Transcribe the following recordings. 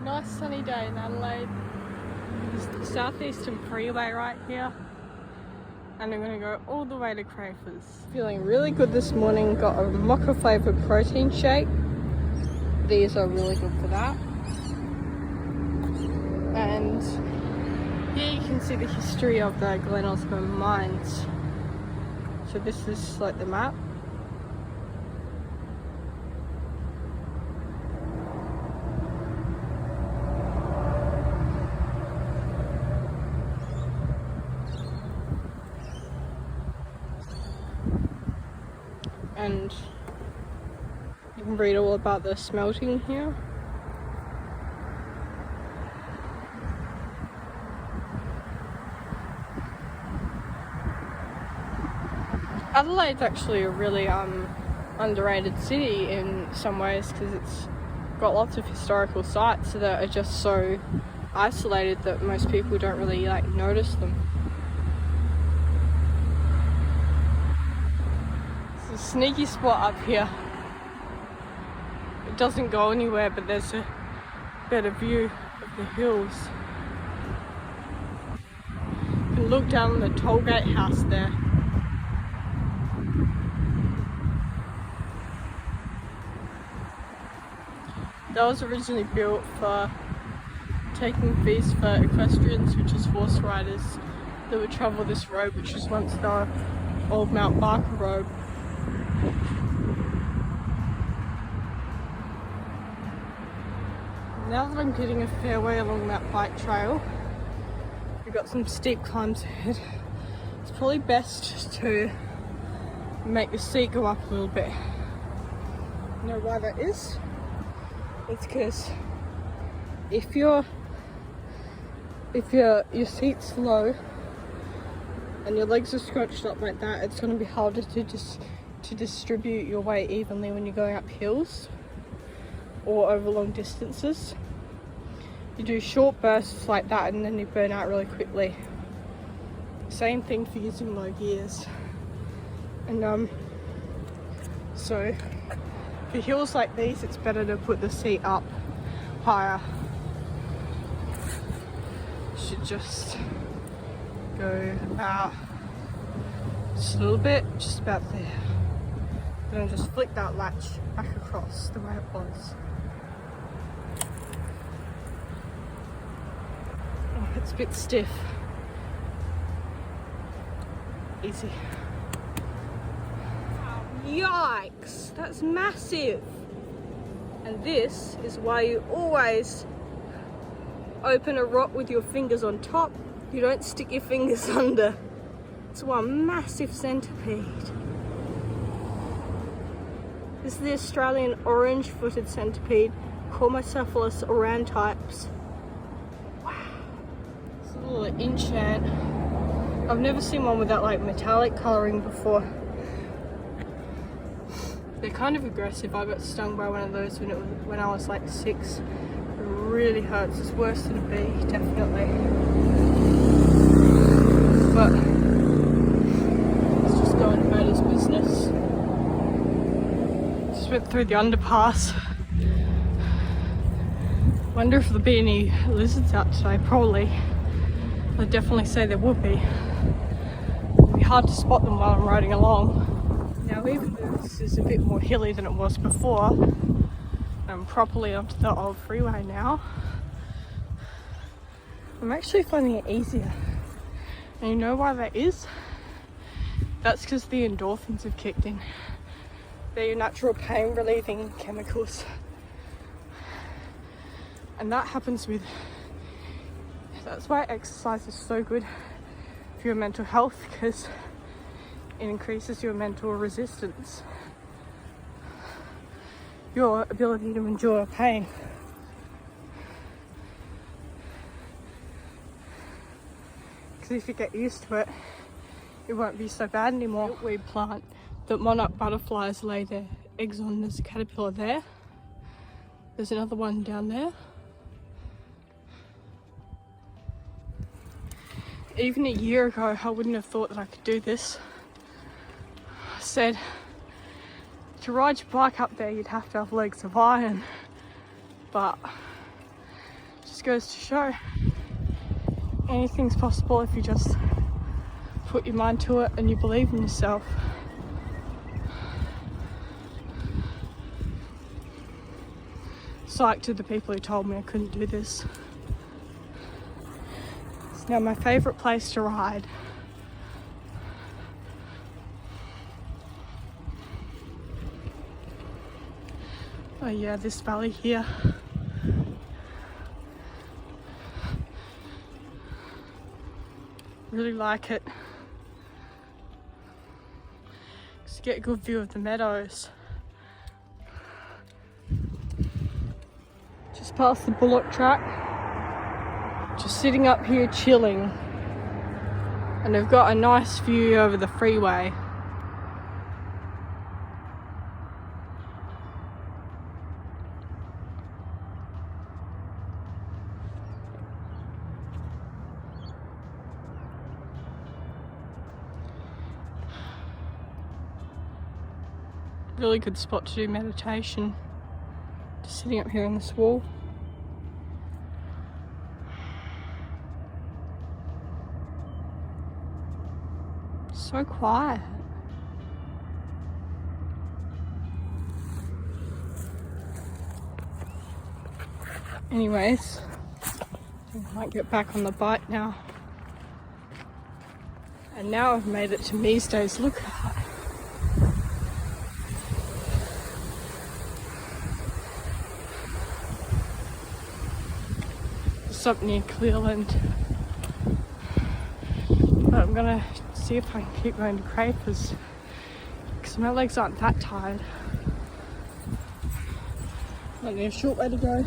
Nice sunny day in Adelaide. There's the southeastern freeway right here. And I'm going to go all the way to Crafers. Feeling really good this morning. Got a mocha flavoured protein shake. These are really good for that. And here you can see the history of the Glen Osmond mines. So this is like the map. And you can read all about the smelting here. Adelaide's actually a really underrated city in some ways because it's got lots of historical sites that are just so isolated that most people don't really like notice them. A sneaky spot up here. It doesn't go anywhere, but there's a better view of the hills. You can look down the toll gate house there. That was originally built for taking fees for equestrians, which is horse riders that would travel this road, which was once the old Mount Barker Road. Now that I'm getting a fair way along that bike trail, we've got some steep climbs ahead. It's probably best to make the seat go up a little bit. You know why that is? It's because if your seat's low and your legs are scrunched up like that, it's going to be harder to distribute your weight evenly when you're going up hills or over long distances. You do short bursts like that and then you burn out really quickly. Same thing for using low gears. And so for hills like these, it's better to put the seat up higher. Should just go about just a little bit, just about there. Then just flick that latch back across the way it was. Oh, it's a bit stiff. Easy. Yikes, that's massive. And this is why you always open a rock with your fingers on top. You don't stick your fingers under. It's one massive centipede. This is the Australian orange-footed centipede, Cormocephalus orantypes. Wow. It's a little enchant. I've never seen one with that like metallic colouring before. They're kind of aggressive. I got stung by one of those when I was like 6. It really hurts. It's worse than a bee, definitely. But it's just going about his business. Just went through the underpass. Wonder if there'll be any lizards out today. Probably. I'd definitely say there would be. It'd be hard to spot them while I'm riding along. Now, even though this is a bit more hilly than it was before, I'm properly onto the old freeway now. I'm actually finding it easier. And you know why that is? That's because the endorphins have kicked in. They're your natural pain relieving chemicals. And that happens with, that's why exercise is so good for your mental health, because it increases your mental resistance, your ability to endure pain. Because if you get used to it, it won't be so bad anymore. Milkweed plant that monarch butterflies lay their eggs on. There's a caterpillar there. There's another one down there. Even a year ago, I wouldn't have thought that I could do this. I said, to ride your bike up there, you'd have to have legs of iron. But Just goes to show anything's possible if you just put your mind to it and you believe in yourself. Psych to the people who told me I couldn't do this. It's now my favourite place to ride. Oh yeah, this valley here. Really like it. Just get a good view of the meadows. Just past the bullock track. Just sitting up here chilling. And they've got a nice view over the freeway. Really good spot to do meditation. Just sitting up here on this wall. So quiet. Anyways, I might get back on the bike now. And now I've made it to Measdays Lookout. Up near Clearland, but I'm gonna see if I can keep going to Crafers because my legs aren't that tired. Only a short way to go.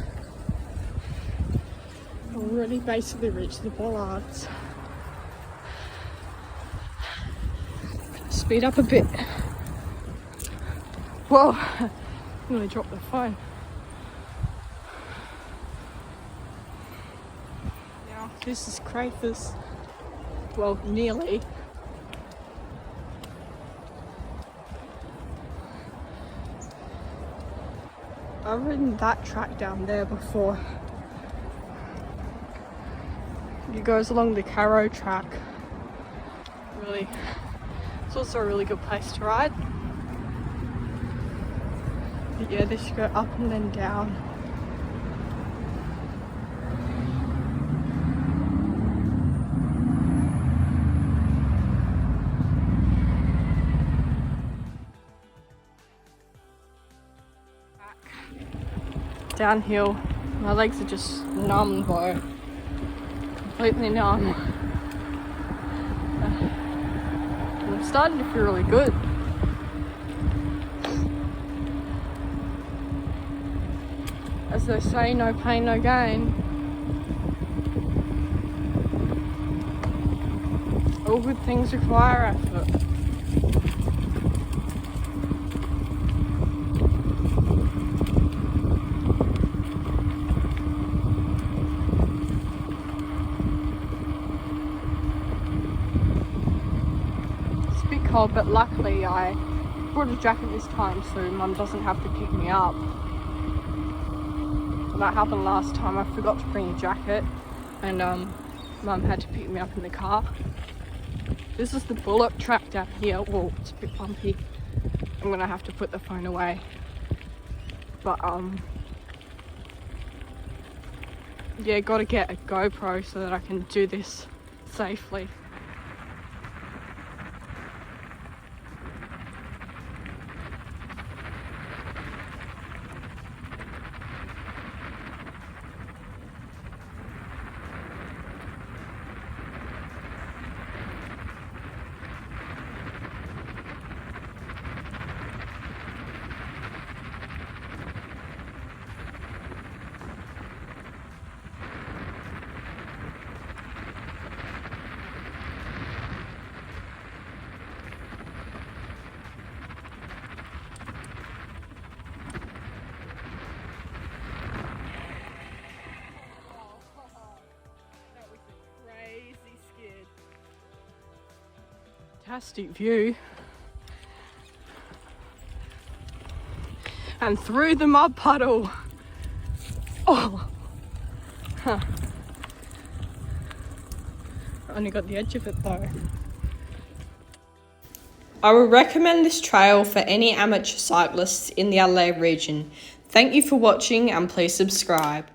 I've already basically reached the bollards. Speed up a bit. Whoa, I nearly dropped the phone. This is Crafers. Well, nearly. I've ridden that track down there before. It goes along the Carrow track. Really, it's also a really good place to ride. But yeah, they should go up and then down. Downhill, my legs are just numb though, completely numb. I'm starting to feel really good. As they say, no pain, no gain. All good things require effort. Cold, but luckily I brought a jacket this time so Mum doesn't have to pick me up. That happened last time. I forgot to bring a jacket and Mum had to pick me up in the car. This is the bullock track down here. Whoa, it's a bit bumpy. I'm gonna have to put the phone away. But yeah, gotta get a GoPro so that I can do this safely. Fantastic view. And through the mud puddle. Oh, Huh. I only got the edge of it though. I will recommend this trail for any amateur cyclists in the Adelaide region. Thank you for watching and please subscribe.